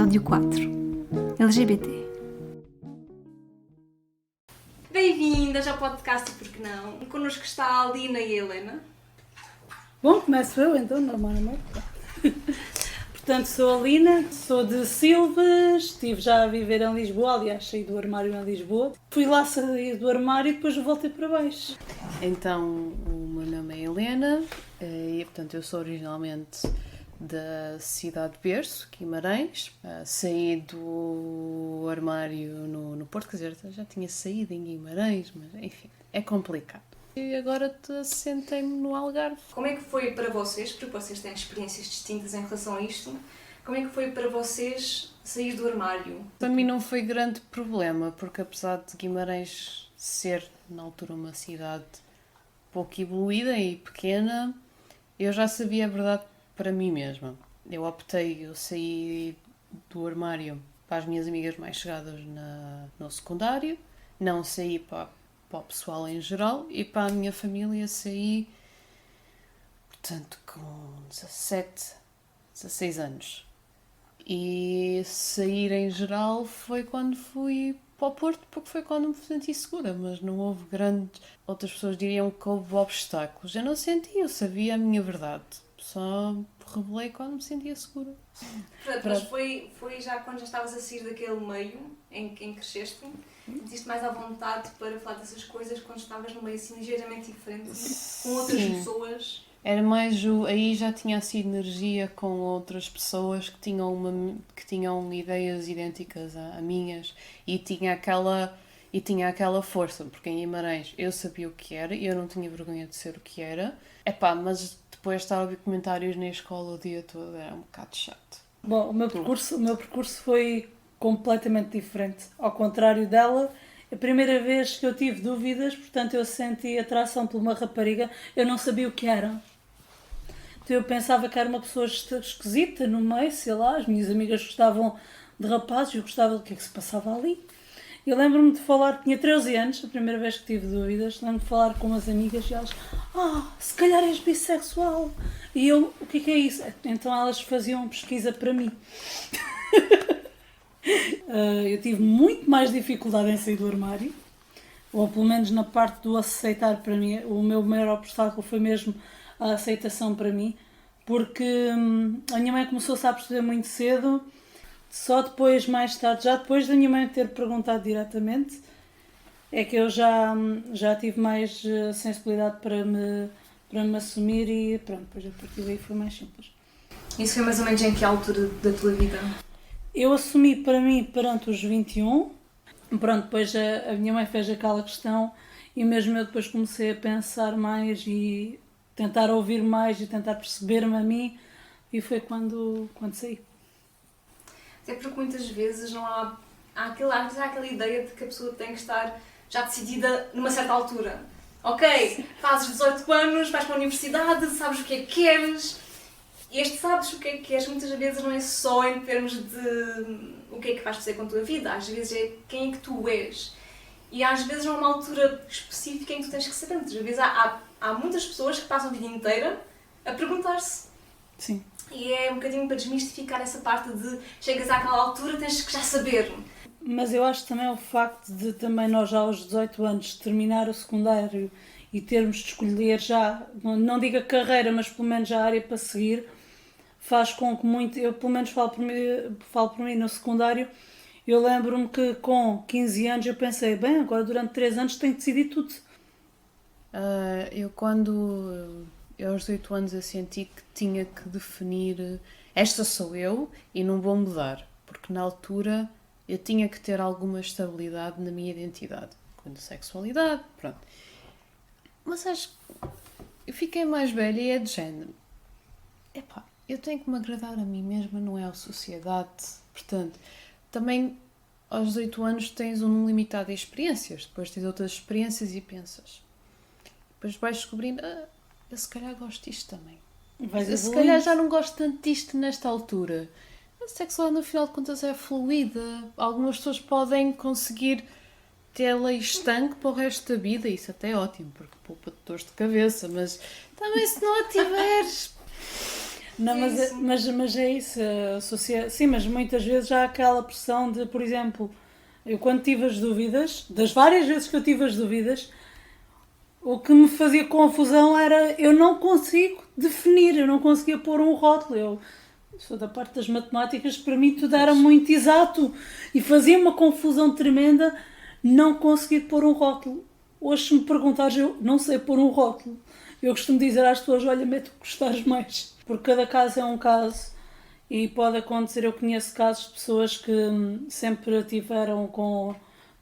Episódio 4. LGBT. Bem-vindas ao podcast Porque Não. Connosco está a Lina e a Helena. Bom, começo eu então, normalmente. Portanto, sou a Lina, sou de Silves, estive já a viver em Lisboa, aliás, saí do armário em Lisboa. Fui lá sair do armário e depois voltei para baixo. Então, o meu nome é Helena e, portanto, eu sou originalmente da cidade de Berço, Guimarães. Saí do armário no Porto, quer dizer, já tinha saído em Guimarães, mas enfim, é complicado. E agora sentei-me no Algarve. Como é que foi para vocês, porque vocês têm experiências distintas em relação a isto, como é que foi para vocês sair do armário? Para mim não foi grande problema, porque apesar de Guimarães ser, na altura, uma cidade pouco evoluída e pequena, eu já sabia a verdade para mim mesma. Eu saí do armário para as minhas amigas mais chegadas no secundário, não saí para o pessoal em geral, e para a minha família saí, portanto, com 16 anos. E sair em geral foi quando fui para o Porto, porque foi quando me senti segura, mas não houve grandes... Outras pessoas diriam que houve obstáculos. Eu não senti, eu sabia a minha verdade. Só revelei quando me sentia segura. Mas foi já quando já estavas a sair daquele meio em que cresceste, sentiste mais à vontade para falar dessas coisas quando estavas num meio assim ligeiramente diferente, com outras pessoas? Era mais aí já tinha assim energia com outras pessoas que tinham ideias idênticas a minhas e tinha aquela força, porque em Guimarães eu sabia o que era e eu não tinha vergonha de ser o que era. Mas depois de estar a ouvir comentários na escola o dia todo era um bocado chato. Bom, o meu percurso foi completamente diferente. Ao contrário dela, a primeira vez que eu tive dúvidas, portanto eu senti atração por uma rapariga, eu não sabia o que era. Então eu pensava que era uma pessoa esquisita no meio, sei lá, as minhas amigas gostavam de rapazes, eu gostava do que é que se passava ali. Eu lembro-me de falar, tinha 13 anos, a primeira vez que tive dúvidas, lembro-me de falar com umas amigas e elas, se calhar és bissexual. E eu, o que é isso? Então elas faziam pesquisa para mim. Eu tive muito mais dificuldade em sair do armário, ou pelo menos na parte do aceitar para mim. O meu maior obstáculo foi mesmo a aceitação para mim, porque a minha mãe começou-se a perceber muito cedo, só depois, mais tarde, já depois da minha mãe ter perguntado diretamente, é que eu já tive mais sensibilidade para me assumir e pronto, depois a partir daí foi mais simples. Isso foi mais ou menos em que altura da tua vida? Eu assumi para mim perante os 21, pronto, depois a minha mãe fez aquela questão e mesmo eu depois comecei a pensar mais e tentar ouvir mais e tentar perceber-me a mim e foi quando saí. Até porque muitas vezes não há aquela ideia de que a pessoa tem que estar já decidida numa certa altura. Ok, fazes 18 anos, vais para a universidade, sabes o que é que queres. Este sabes o que é que queres muitas vezes não é só em termos de o que é que vais fazer com a tua vida, às vezes é quem é que tu és. E às vezes não há uma altura específica em que tu tens que saber. Muitas vezes há muitas pessoas que passam a vida inteira a perguntar-se. Sim. E é um bocadinho para desmistificar essa parte de chegas àquela altura, tens que já saber. Mas eu acho também o facto de também nós já aos 18 anos terminar o secundário e termos de escolher já, não digo a carreira, mas pelo menos a área para seguir, faz com que muito, eu pelo menos falo por mim no secundário, eu lembro-me que com 15 anos eu pensei, bem, agora durante 3 anos tenho que decidir tudo. Eu aos 18 anos eu senti que tinha que definir esta sou eu e não vou mudar, porque na altura eu tinha que ter alguma estabilidade na minha identidade, quanto a sexualidade, pronto. Mas acho que eu fiquei mais velha e é de género. Eu tenho que me agradar a mim mesma, não é a sociedade. Portanto, também aos 18 anos tens um número limitado de experiências, depois tens outras experiências e pensas. Depois vais descobrindo, eu se calhar gosto disto também. Eu se calhar já não gosto tanto disto nesta altura. A sexualidade, no final de contas, é fluida. Algumas pessoas podem conseguir tê-la estanque para o resto da vida. Isso até é ótimo, porque poupa-te dores de cabeça. Mas também se não a tiveres... Não, É isso. mas é isso. Sim, mas muitas vezes há aquela pressão de, por exemplo, eu quando tive as dúvidas, das várias vezes que eu tive as dúvidas, o que me fazia confusão era eu não consigo definir, eu não conseguia pôr um rótulo. Eu sou da parte das matemáticas, para mim tudo era muito exato e fazia uma confusão tremenda não conseguir pôr um rótulo. Hoje, se me perguntares, eu não sei pôr um rótulo. Eu costumo dizer às pessoas, olha, mete o que gostares mais. Porque cada caso é um caso e pode acontecer, eu conheço casos de pessoas que sempre tiveram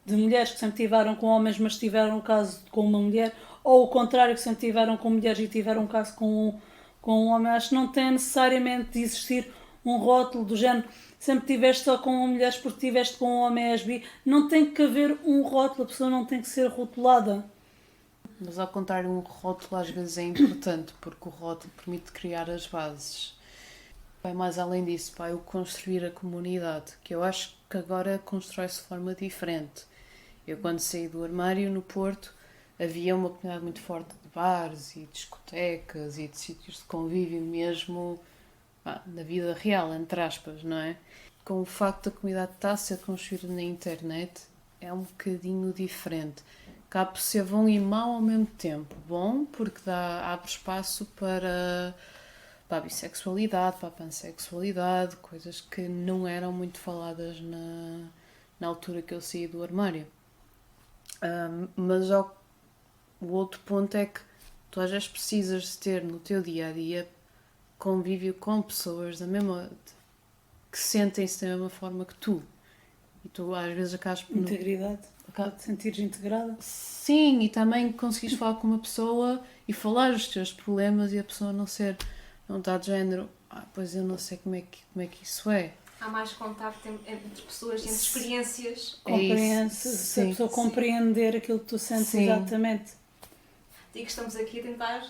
de mulheres que sempre tiveram com homens, mas tiveram um caso com uma mulher, ou o contrário, que sempre tiveram com mulheres e tiveram um caso com um homem. Acho que não tem necessariamente de existir um rótulo do género, sempre tiveste só com mulheres porque tiveste com um homem és bi. Não tem que haver um rótulo, a pessoa não tem que ser rotulada. Mas ao contrário, um rótulo às vezes é importante, porque o rótulo permite criar as bases. Vai mais além disso, vai o construir a comunidade, que eu acho que agora constrói-se de forma diferente. Eu quando saí do armário no Porto, havia uma comunidade muito forte de bares e discotecas e de sítios de convívio mesmo, na vida real, entre aspas, não é? Com o facto da comunidade estar a ser construída na internet, é um bocadinho diferente. Cabe por ser bom e mau ao mesmo tempo. Bom, porque abre espaço para a bissexualidade, para a pansexualidade, coisas que não eram muito faladas na altura que eu saí do armário. Mas o outro ponto é que tu às vezes precisas de ter no teu dia-a-dia convívio com pessoas que sentem-se da mesma forma que tu. E tu às vezes acabas por... Integridade. Para te sentires integrada. Sim, e também conseguires falar com uma pessoa e falar os teus problemas e a pessoa não está de género, pois eu não sei como é que isso é. Há mais contacto entre pessoas, entre experiências. Se a pessoa compreender aquilo que tu sentes exatamente. E que estamos aqui a tentar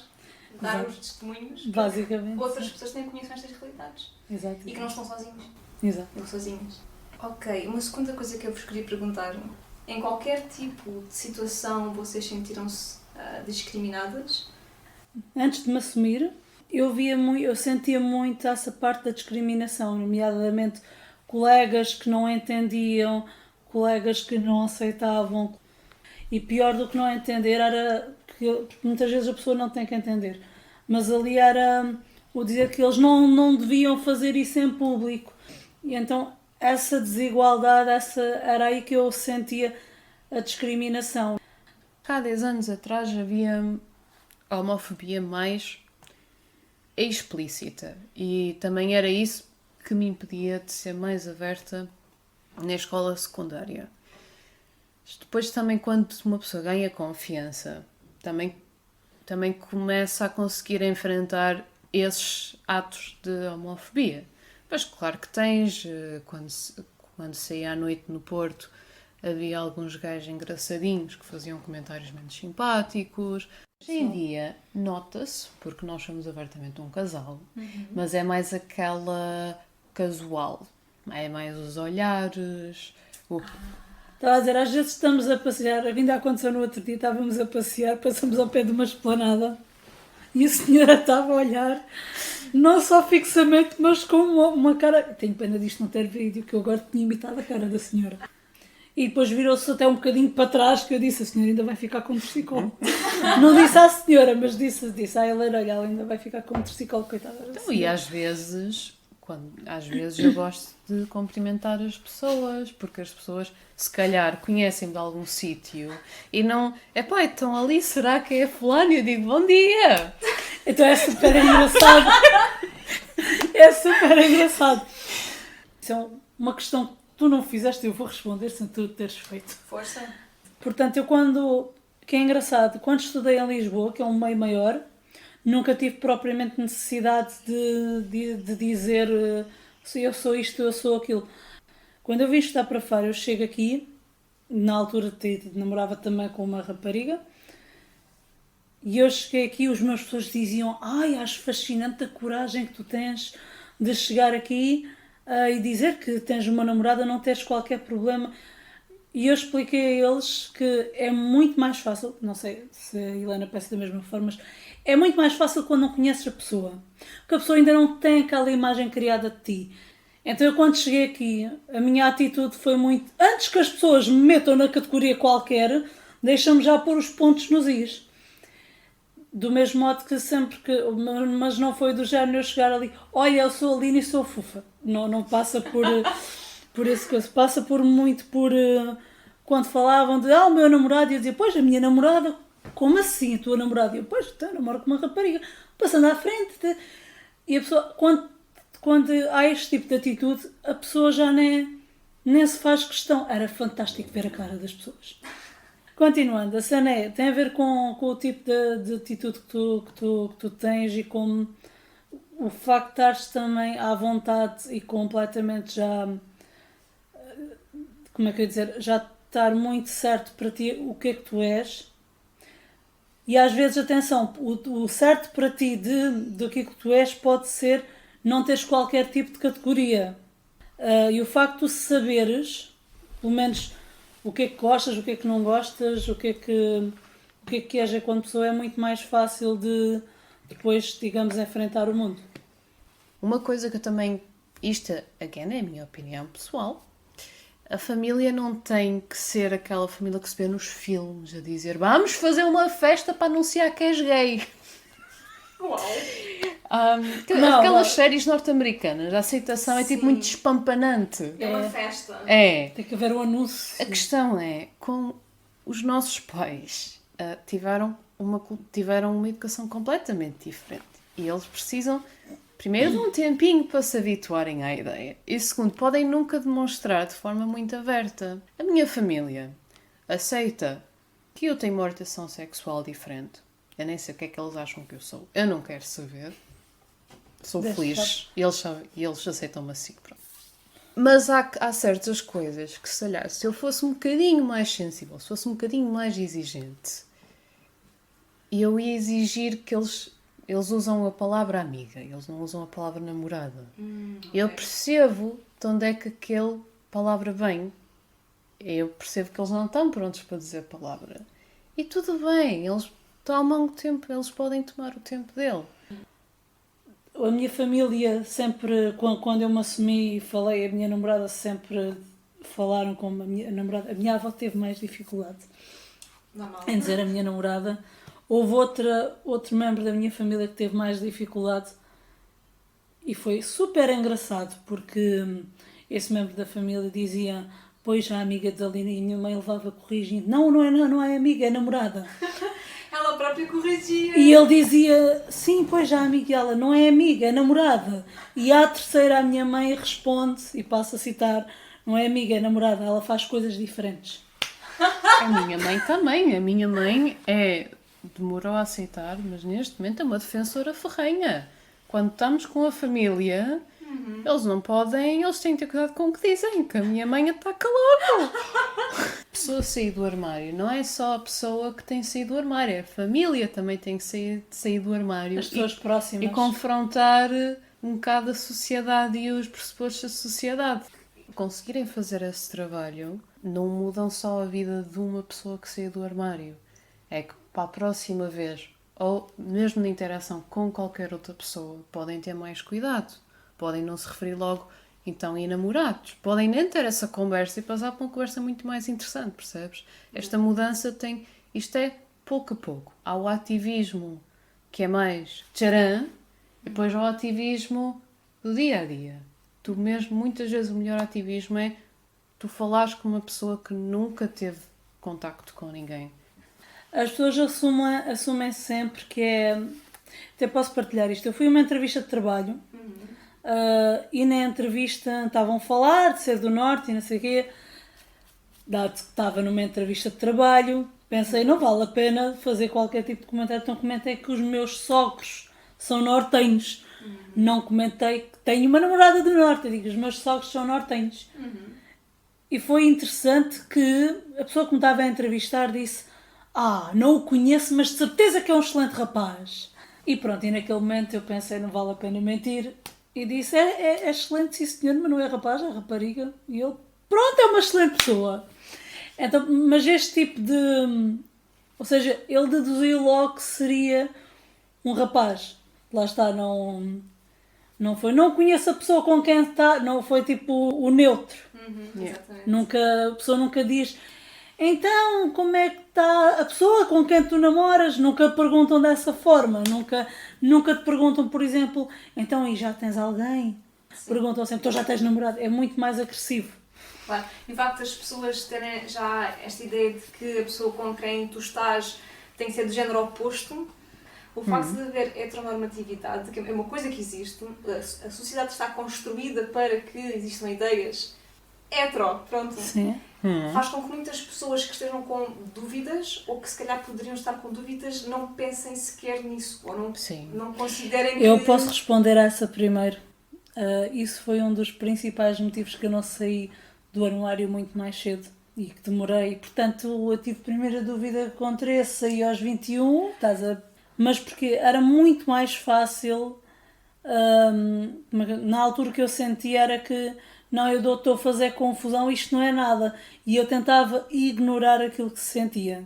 dar os testemunhos. Basicamente. Outras pessoas têm conhecimento destas realidades. Exato. E que não estão sozinhos. Exato. Não sozinhos. Ok, uma segunda coisa que eu vos queria perguntar. Em qualquer tipo de situação vocês sentiram-se discriminadas? Antes de me assumir, eu sentia muito essa parte da discriminação, nomeadamente colegas que não entendiam, colegas que não aceitavam. E pior do que não entender era que muitas vezes a pessoa não tem que entender. Mas ali era o dizer que eles não deviam fazer isso em público. E então essa desigualdade, era aí que eu sentia a discriminação. Há 10 anos atrás havia a homofobia mais explícita e também era isso que me impedia de ser mais aberta na escola secundária. Depois também quando uma pessoa ganha confiança, também começa a conseguir enfrentar esses atos de homofobia. Mas claro que tens, quando saía à noite no Porto, havia alguns gajos engraçadinhos que faziam comentários menos simpáticos. Hoje em dia nota-se, porque nós somos abertamente um casal, mas é mais aquela casual. É mais os olhares. Estava a dizer, às vezes estamos a passear, ainda aconteceu no outro dia, estávamos a passear, passamos ao pé de uma esplanada e a senhora estava a olhar, não só fixamente, mas com uma cara... Tenho pena disto não ter vídeo, que eu agora tinha imitado a cara da senhora. E depois virou-se até um bocadinho para trás, que eu disse, a senhora ainda vai ficar com um torcicolo. Não disse à senhora, mas disse à Helena, olha, ela ainda vai ficar com um torcicolo, coitada da senhora. E às vezes eu gosto de cumprimentar as pessoas, porque as pessoas se calhar conhecem-me de algum sítio e não, então ali será que é fulano? E eu digo, bom dia! Então é super engraçado. É super engraçado. Isso é uma questão que tu não fizeste, eu vou responder sem tu teres feito. Força! Portanto, que é engraçado, quando estudei em Lisboa, que é um meio maior, nunca tive propriamente necessidade de dizer se eu sou isto, eu sou aquilo. Quando eu vim estudar para fora, eu chego aqui, na altura namorava também com uma rapariga, e eu cheguei aqui, os meus professores diziam, acho fascinante a coragem que tu tens de chegar aqui e dizer que tens uma namorada, não tens qualquer problema. E eu expliquei a eles que é muito mais fácil, não sei se a Helena pensa da mesma forma, mas é muito mais fácil quando não conheces a pessoa. Porque a pessoa ainda não tem aquela imagem criada de ti. Então eu quando cheguei aqui, a minha atitude foi muito... Antes que as pessoas me metam na categoria qualquer, deixa-me já pôr os pontos nos is. Do mesmo modo que sempre que... Mas não foi do género eu chegar ali, olha, eu sou a Aline e sou fofa. Não passa por esse caso. Passa muito por... Quando falavam de, o meu namorado, eu dizia, pois, a minha namorada, como assim a tua namorada? Eu, pois, eu namoro com uma rapariga. Passando à frente. E a pessoa, quando há este tipo de atitude, a pessoa já nem se faz questão. Era fantástico ver a cara das pessoas. Continuando, a cena tem a ver com o tipo de atitude que tu tens e com o facto de estares também à vontade e completamente já, como é que eu ia dizer, já estar muito certo para ti o que é que tu és. E às vezes, atenção, o certo para ti do que é que tu és pode ser não teres qualquer tipo de categoria. E o facto de tu saberes, pelo menos, o que é que gostas, o que é que não gostas, o que é que és enquanto pessoa, é muito mais fácil de depois, digamos, enfrentar o mundo. Uma coisa que eu também... Isto, again, é a minha opinião pessoal. A família não tem que ser aquela família que se vê nos filmes, a dizer vamos fazer uma festa para anunciar que és gay. Uau! Aquelas séries norte-americanas, a aceitação é tipo Sim. muito despampanante. É uma festa. É. Tem que haver um anúncio. A questão é, como os nossos pais tiveram uma educação completamente diferente. E eles precisam, primeiro, de um tempinho para se habituarem à ideia. E segundo, podem nunca demonstrar de forma muito aberta. A minha família aceita que eu tenho uma orientação sexual diferente. Eu nem sei o que é que eles acham que eu sou. Eu não quero saber. Sou feliz. E eles aceitam-me assim. Pronto. Mas há certas coisas que, se calhar, se eu fosse um bocadinho mais sensível, se fosse um bocadinho mais exigente, eu ia exigir que eles usam a palavra amiga, eles não usam a palavra namorada. Okay. Eu percebo de onde é que aquela palavra vem. Eu percebo que eles não estão prontos para dizer a palavra. E tudo bem, eles tomam o tempo, eles podem tomar o tempo dele. A minha família sempre, quando eu me assumi e falei, a minha namorada sempre falaram como a minha namorada. A minha avó teve mais dificuldade em dizer a minha namorada. Houve outro membro da minha família que teve mais dificuldade e foi super engraçado porque esse membro da família dizia, pois a amiga da Aline, e minha mãe levava corrigindo, não é amiga, é namorada. Ela própria corrigia. E ele dizia, sim, pois já a amiga dela não é amiga, é namorada. E à terceira a minha mãe responde, e passo a citar, não é amiga, é namorada, ela faz coisas diferentes. A minha mãe também. A minha mãe demorou a aceitar, mas neste momento é uma defensora ferrenha. Quando estamos com a família, eles não podem, eles têm que ter cuidado com o que dizem, que a minha mãe ataca logo. A pessoa sair do armário não é só a pessoa que tem saído do armário, a família também tem que sair do armário. As pessoas próximas. E confrontar um bocado a sociedade e os pressupostos da sociedade. Conseguirem fazer esse trabalho, não mudam só a vida de uma pessoa que saiu do armário. É que para a próxima vez, ou mesmo na interação com qualquer outra pessoa, podem ter mais cuidado. Podem não se referir logo, então, em namorados. Podem nem ter essa conversa e passar para uma conversa muito mais interessante, percebes? Esta mudança isto é pouco a pouco. Há o ativismo que é mais tcharam, e depois há o ativismo do dia a dia. Tu mesmo, muitas vezes o melhor ativismo é tu falares com uma pessoa que nunca teve contacto com ninguém. As pessoas assumem sempre que é... Até posso partilhar isto. Eu fui a uma entrevista de trabalho e na entrevista estavam a falar de ser do Norte e não sei o quê. Dado que estava numa entrevista de trabalho, pensei, não vale a pena fazer qualquer tipo de comentário. Então comentei que os meus sogros são nortenhos. Não comentei que tenho uma namorada do Norte. Eu digo, os meus sogros são nortenhos. E foi interessante que a pessoa que me estava a entrevistar disse, não o conheço, mas de certeza que é um excelente rapaz. E pronto, e naquele momento eu pensei, não vale a pena mentir. E disse, é excelente, sim senhor, mas não é rapaz, é rapariga. E ele, pronto, é uma excelente pessoa. Então, mas este tipo de... Ou seja, ele deduziu logo que seria um rapaz. Lá está, não foi. Não conheço a pessoa com quem está, não foi tipo o neutro. Exatamente. A pessoa nunca diz, então, como é que está a pessoa com quem tu namoras? Nunca perguntam dessa forma. Nunca te perguntam, por exemplo, então, e já tens alguém? Perguntam sempre, então já tens namorado. É muito mais agressivo. Claro. E o facto das pessoas terem já esta ideia de que a pessoa com quem tu estás tem que ser do género oposto, o facto de haver heteronormatividade, que é uma coisa que existe, a sociedade está construída para que existam ideias hetero, pronto. Sim. Faz com que muitas pessoas que estejam com dúvidas, ou que se calhar poderiam estar com dúvidas, não pensem sequer nisso, ou não considerem que... Eu posso responder a essa primeiro. Isso foi um dos principais motivos que eu não saí do armário muito mais cedo e que demorei. Portanto, eu tive a primeira dúvida com 13, saí aos 21, mas porque era muito mais fácil. Na altura que eu sentia era que não, eu estou a fazer confusão, isto não é nada. E eu tentava ignorar aquilo que se sentia.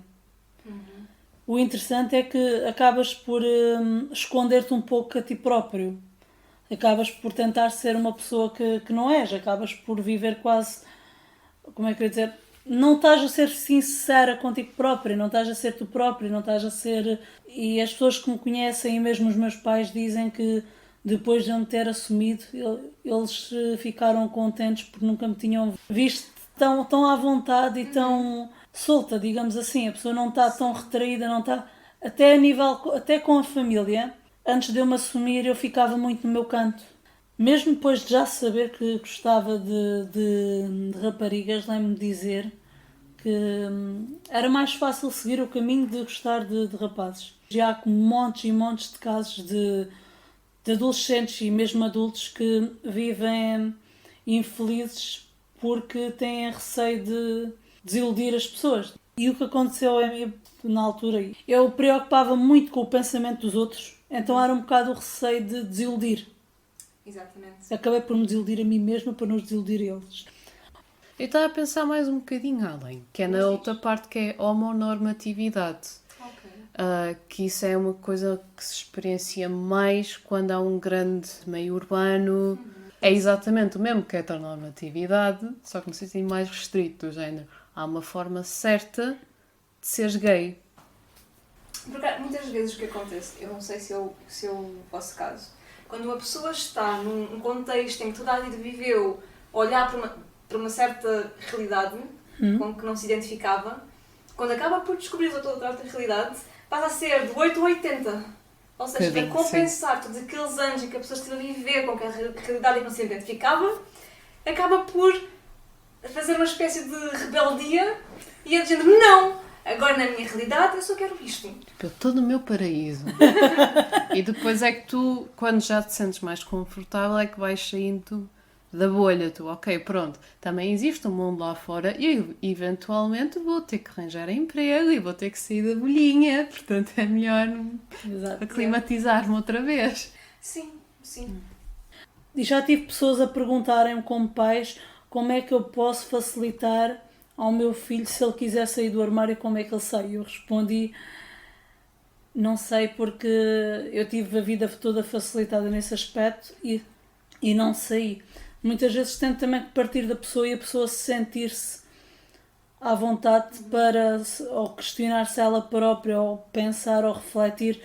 O interessante é que acabas por esconder-te um pouco a ti próprio. Acabas por tentar ser uma pessoa que não és. Acabas por viver quase... Como é que eu ia dizer? Não estás a ser sincera contigo própria, não estás a ser tu própria, não estás a ser... E as pessoas que me conhecem, e mesmo os meus pais, dizem que depois de eu me ter assumido, eles ficaram contentes porque nunca me tinham visto tão à vontade e tão solta, digamos assim. A pessoa não está tão retraída, não está... Até com a família, antes de eu me assumir, eu ficava muito no meu canto. Mesmo depois de já saber que gostava de raparigas, lembro-me de dizer que era mais fácil seguir o caminho de gostar de rapazes. Já há montes e montes de casos de adolescentes e mesmo adultos que vivem infelizes porque têm receio de desiludir as pessoas. E o que aconteceu na altura, eu preocupava muito com o pensamento dos outros, então era um bocado o receio de desiludir. Exatamente. Acabei por me desiludir a mim mesma para não desiludir eles. Eu estava a pensar mais um bocadinho além, que é na outra parte que é homonormatividade. Que isso é uma coisa que se experiencia mais quando há um grande meio urbano. É exatamente o mesmo que a heteronormatividade, só que no sentido mais restrito do género. Há uma forma certa de seres gay. Porque muitas vezes o que acontece, eu não sei se é o vosso caso, quando uma pessoa está num contexto em que toda a vida viveu olhar para uma certa realidade com que não se identificava, quando acaba por descobrir outra realidade, passa a ser de 8 a 80. Ou seja, a compensar todos aqueles anos em que a pessoa esteve a viver com aquela realidade em que não se identificava, acaba por fazer uma espécie de rebeldia e a dizendo, não, agora na minha realidade eu só quero isto. Eu estou no meu paraíso. E depois é que tu, quando já te sentes mais confortável, é que vais saindo da bolha. Tu, ok, pronto, também existe um mundo lá fora e eu eventualmente vou ter que arranjar emprego e vou ter que sair da bolhinha. Portanto é melhor aclimatizar-me outra vez. Sim. E já tive pessoas a perguntarem-me como pais como é que eu posso facilitar ao meu filho se ele quiser sair do armário, como é que ele sai. Eu respondi, não sei, porque eu tive a vida toda facilitada nesse aspecto e não saí. Muitas vezes tento também partir da pessoa e a pessoa sentir-se à vontade para ou questionar-se ela própria, ou pensar, ou refletir.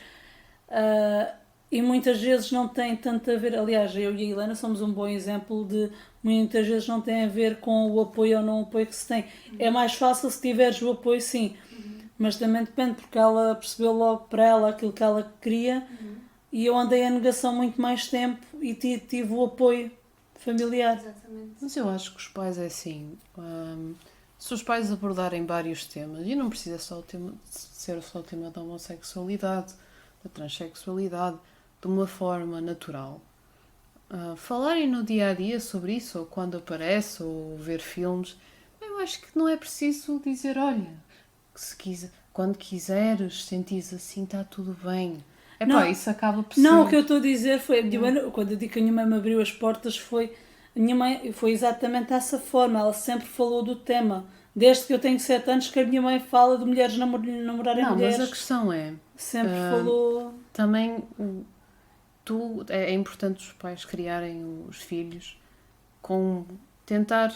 E muitas vezes não tem tanto a ver, aliás, eu e a Helena somos um bom exemplo de muitas vezes não tem a ver com o apoio ou não apoio que se tem. É mais fácil se tiveres o apoio, sim, mas também depende, porque ela percebeu logo para ela aquilo que ela queria e eu andei a negação muito mais tempo e tive o apoio familiar. Exatamente. Mas eu acho que os pais é assim, se os pais abordarem vários temas, e não precisa ser só o tema da homossexualidade, da transexualidade, de uma forma natural, falarem no dia a dia sobre isso, ou quando aparece, ou ver filmes, eu acho que não é preciso dizer, olha, quando quiseres, sentires assim, está tudo bem. Isso acaba por ser... Não, o que eu estou a dizer foi, quando eu digo que a minha mãe me abriu as portas, a minha mãe foi exatamente dessa forma, ela sempre falou do tema, Desde que eu tenho 7 anos que a minha mãe fala de mulheres namorarem Não, mulheres. mas a questão é, Sempre falou... também é importante os pais criarem os filhos com tentar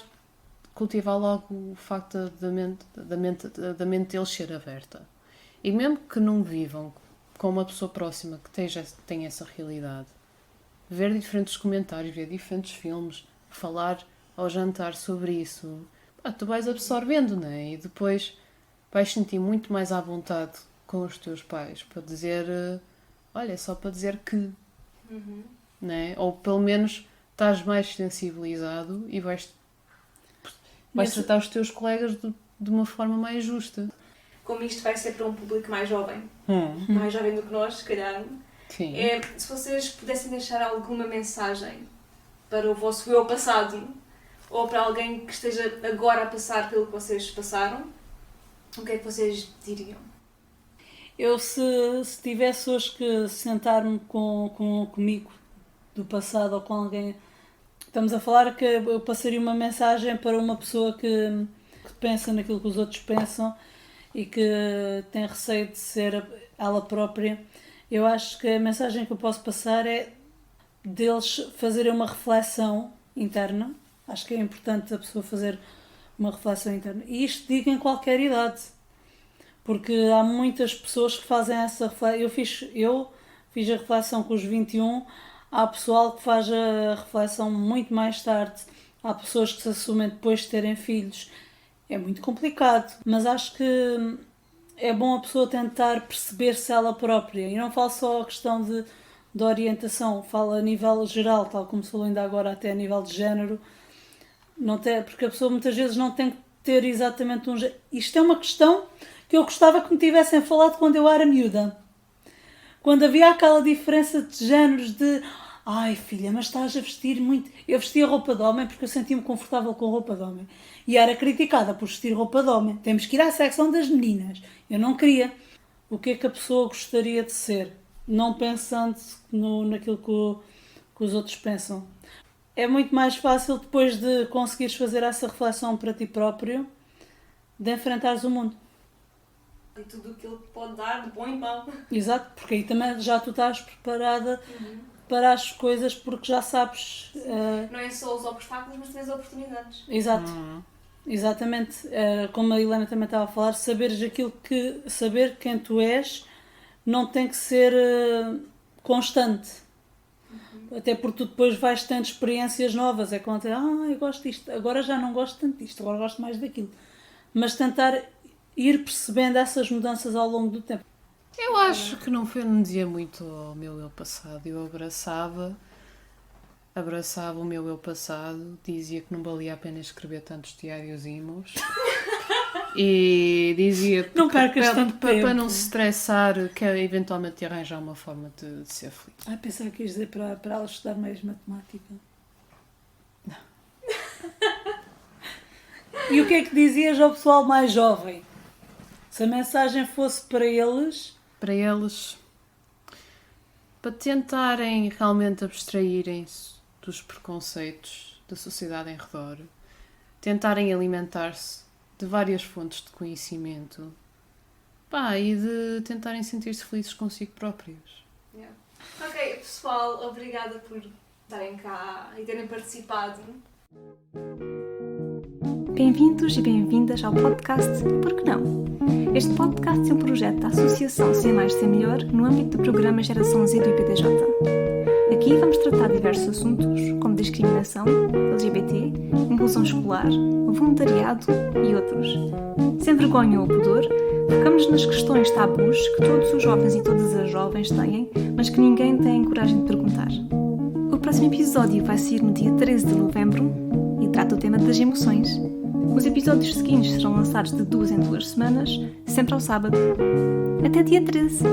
cultivar logo o facto da mente deles ser aberta. E mesmo que não vivam com uma pessoa próxima que tenha essa realidade, ver diferentes comentários, ver diferentes filmes, falar ao jantar sobre isso, tu vais absorvendo, não é? E depois vais sentir muito mais à vontade com os teus pais para dizer, olha, só para dizer que, não é? Ou pelo menos estás mais sensibilizado e vais tratar os teus colegas de uma forma mais justa. Como isto vai ser para um público mais jovem, mais jovem do que nós, se calhar, Sim. Se vocês pudessem deixar alguma mensagem para o vosso eu passado, ou para alguém que esteja agora a passar pelo que vocês passaram, o que é que vocês diriam? Eu, se tivesse hoje que sentar-me comigo do passado ou com alguém, estamos a falar que eu passaria uma mensagem para uma pessoa que pensa naquilo que os outros pensam e que tem receio de ser ela própria. Eu acho que a mensagem que eu posso passar é deles fazerem uma reflexão interna. Acho que é importante a pessoa fazer uma reflexão interna. E isto digo em qualquer idade. Porque há muitas pessoas que fazem essa reflexão. Eu fiz a reflexão com os 21. Há pessoal que faz a reflexão muito mais tarde. Há pessoas que se assumem depois de terem filhos. É muito complicado. Mas acho que é bom a pessoa tentar perceber-se ela própria. E não falo só a questão de orientação. Falo a nível geral, tal como se falou ainda agora, até a nível de género. Não tem, porque a pessoa muitas vezes não tem que ter exatamente um... Isto é uma questão que eu gostava que me tivessem falado quando eu era miúda. Quando havia aquela diferença de géneros de... Ai filha, mas estás a vestir muito... Eu vestia roupa de homem porque eu sentia-me confortável com roupa de homem. E era criticada por vestir roupa de homem. Temos que ir à secção das meninas. Eu não queria. O que é que a pessoa gostaria de ser? Não pensando naquilo que os outros pensam. É muito mais fácil depois de conseguires fazer essa reflexão para ti próprio, de enfrentares o mundo. E tudo aquilo que pode dar de bom e mau. Exato, porque aí também já tu estás preparada para as coisas porque já sabes... Não é só os obstáculos, mas também as oportunidades. Exato, exatamente. Como a Helena também estava a falar, saber quem tu és não tem que ser constante. Até porque tu depois vais tendo experiências novas. É quando eu gosto disto, agora já não gosto tanto disto, agora gosto mais daquilo. Mas tentar ir percebendo essas mudanças ao longo do tempo. Eu acho que não dizia muito ao meu eu passado. Eu abraçava o meu eu passado, dizia que não valia a pena escrever tantos diáriozinhos. E dizia não percas tanto tempo. Para não se estressar, que eventualmente arranjar uma forma de ser feliz. Pensava que ias dizer para ela estudar mais matemática. Não. E o que é que dizias ao pessoal mais jovem? Se a mensagem fosse para eles, para tentarem realmente abstraírem-se dos preconceitos da sociedade em redor, tentarem alimentar-se de várias fontes de conhecimento, e de tentarem sentir-se felizes consigo próprios. Yeah. Ok, pessoal, obrigada por estarem cá e terem participado. Bem-vindos e bem-vindas ao podcast Por que Não? Este podcast é um projeto da Associação Ser Mais Ser Melhor no âmbito do programa Geração Z do IPTJ. Aqui vamos tratar diversos assuntos como discriminação, LGBT, inclusão escolar, voluntariado e outros. Sem vergonha ou pudor, focamos nas questões tabus que todos os jovens e todas as jovens têm, mas que ninguém tem coragem de perguntar. O próximo episódio vai sair no dia 13 de novembro e trata o tema das emoções. Os episódios seguintes serão lançados de 2 em 2 semanas, sempre ao sábado. Até dia 13!